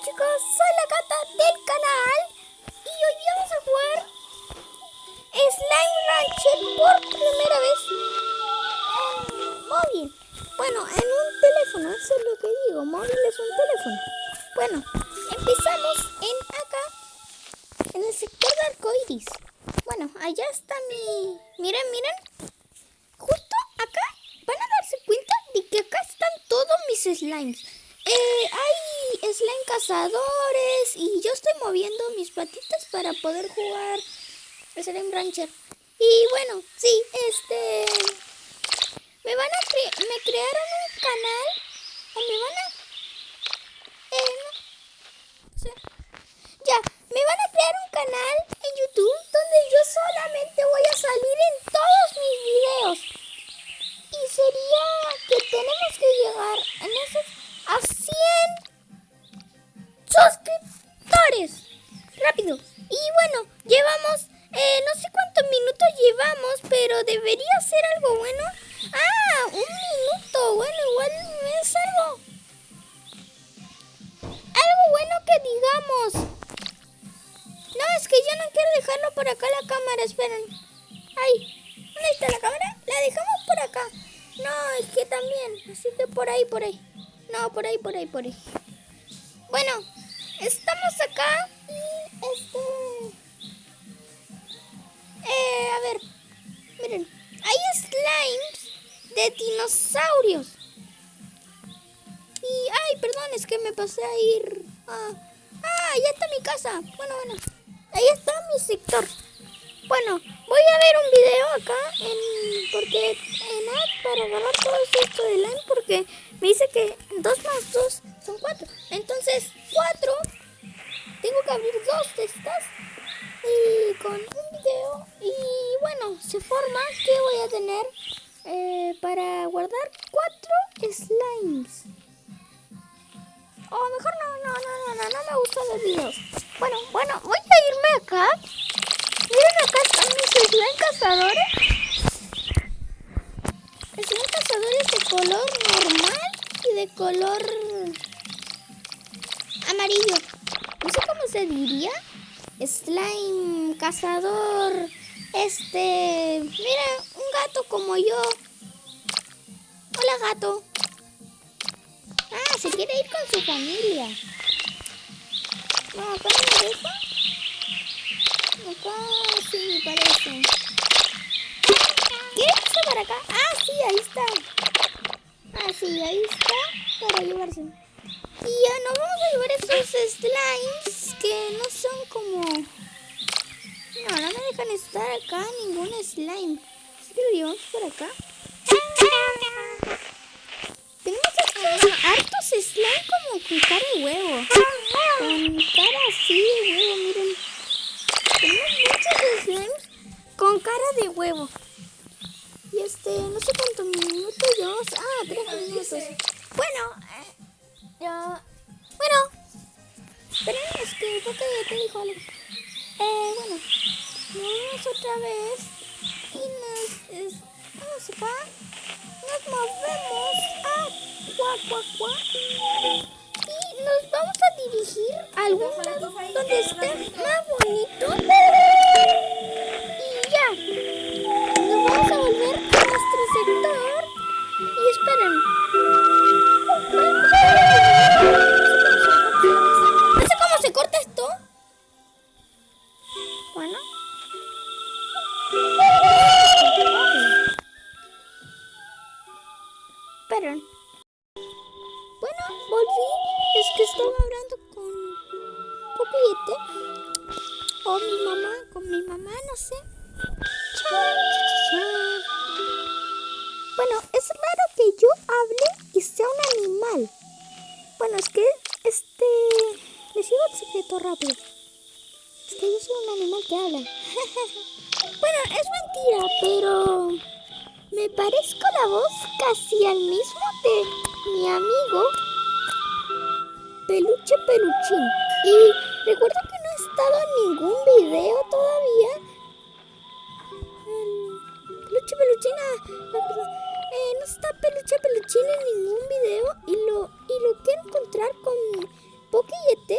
chicos, soy la Cata del canal y hoy vamos a jugar Slime Rancher por primera vez en móvil. Bueno, en un teléfono, eso es lo que digo, móvil es un teléfono. Bueno, empezamos acá, en el sector de arcoiris. Bueno, allá está Miren, justo acá van a darse cuenta de que acá están todos mis slimes. Hay slime cazadores y yo estoy moviendo mis patitas para poder jugar Slime Rancher. Y bueno, sí, me crearon un canal o me van a no sé. Ya, me van a crear un canal en YouTube donde yo solamente voy a salir en todos mis videos. Y sería que tenemos que llegar en esos a 100 suscriptores. Rápido. Y bueno, llevamos, no sé cuántos minutos llevamos, pero debería ser algo bueno. Ah, 1 minuto. Bueno, igual es algo bueno que digamos. No, es que yo no quiero dejarlo por acá la cámara, esperen. Ahí, ¿dónde está la cámara? La dejamos por acá. No, es que también, así que por ahí. No, por ahí. Bueno, estamos acá y a ver, miren, hay slimes de dinosaurios. Y, ay, perdón, es que me pasé a ir. Ya está mi casa. Bueno, ahí está mi sector. Bueno, voy a ver un video acá para agarrar todo esto de slime, porque me dice que 2 más 2 son 4. Entonces, 4, tengo que abrir 2 de estas y con un video. Y bueno, se forma que voy a tener para guardar 4 slimes. O mejor no me gustan los videos. Bueno, voy a irme acá. Miren, acá están mis slime cazadores. Slime cazadores de color normal y de color amarillo. No sé cómo se diría. Slime cazador. Mira, un gato como yo. Hola, gato. Se quiere ir con su familia. No, acá no me deja. Acá sí, parece. ¿Quiere irse para acá? Sí, ahí está. Sí, ahí está para llevarse. Y ya nos vamos a llevar esos slimes que no son como... No me dejan estar acá ningún slime. Así que lo llevamos por acá. Tenemos aquí hartos slime como con cara de huevo. Con cara así de huevo, miren. Tenemos muchos slimes con cara de huevo. Y no sé cuántos minutos llevamos. 3 minutos. Bueno, esperen, es que creo que ya te dijo algo. Bueno, vamos otra vez y vamos acá. Nos movemos y nos vamos a dirigir a algún lado donde esté más bonito. Y ya, nos vamos a volver a nuestro sector. Y esperen. No sé cómo se corta esto. Bueno. Esperen. Bueno, volví. Es que estaba hablando con Popillete. O con mi mamá, no sé. Bueno, es raro que yo hable y sea un animal. Bueno, es que les digo el secreto rápido. Es que yo soy un animal que habla. Bueno, es mentira, pero me parezco la voz casi al mismo de mi amigo Peluchín. Y recuerdo que no he estado en ningún video todavía. Peluchín, no está Peluchín en ningún video. Y lo quiero encontrar con Poquillete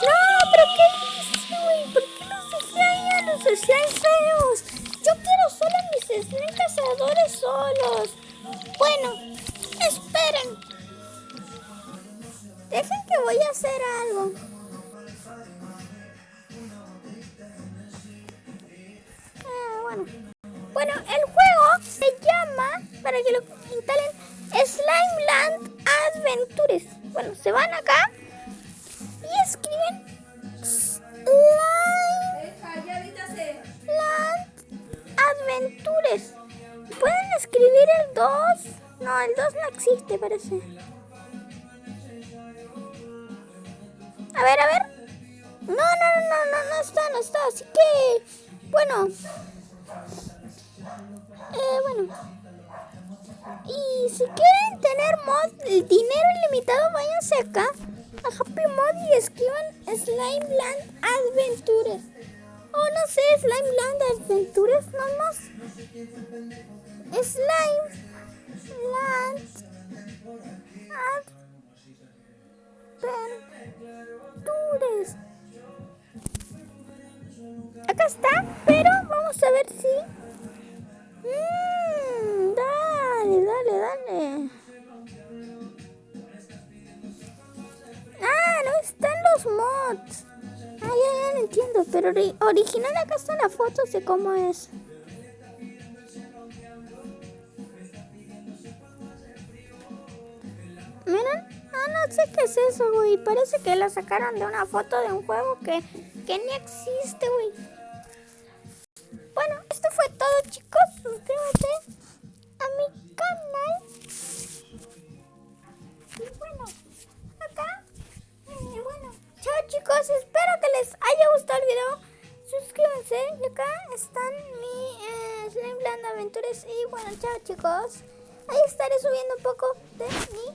No, pero ¿qué hice, güey? ¿Por qué los dejé ahí a los slime feos? Yo quiero solo mis slime cazadores solos. Bueno, esperen. Dejen que voy a hacer algo. Bueno. Bueno, el juego se llama, para que lo instalen, Slime Land Adventures. Bueno, se van acá y escriben Slime Land Adventures. ¿Pueden escribir el 2? No, el 2 no existe, parece. A ver, a ver. No está. Así que, bueno. Bueno. Y si quieren tener dinero ilimitado, váyanse acá a Happy Mod y escriban Slime Land Adventures. O no sé, Slime Land Adventures nomás. Slime Land Adventures. Acá está, pero vamos a ver si... Dale. Ah, no están los mods. Ya lo entiendo, pero original acá están las fotos de cómo es. Miren, no sé qué es eso, güey. Parece que la sacaron de una foto de un juego que ni existe, güey. Bueno, esto fue todo, chicos. Suscríbanse a mi canal. Y bueno, acá. Bueno, chao, chicos. Espero que les haya gustado el video. Suscríbanse. Y acá están mi Slime Land Adventures. Y bueno, chao, chicos. Ahí estaré subiendo un poco de mi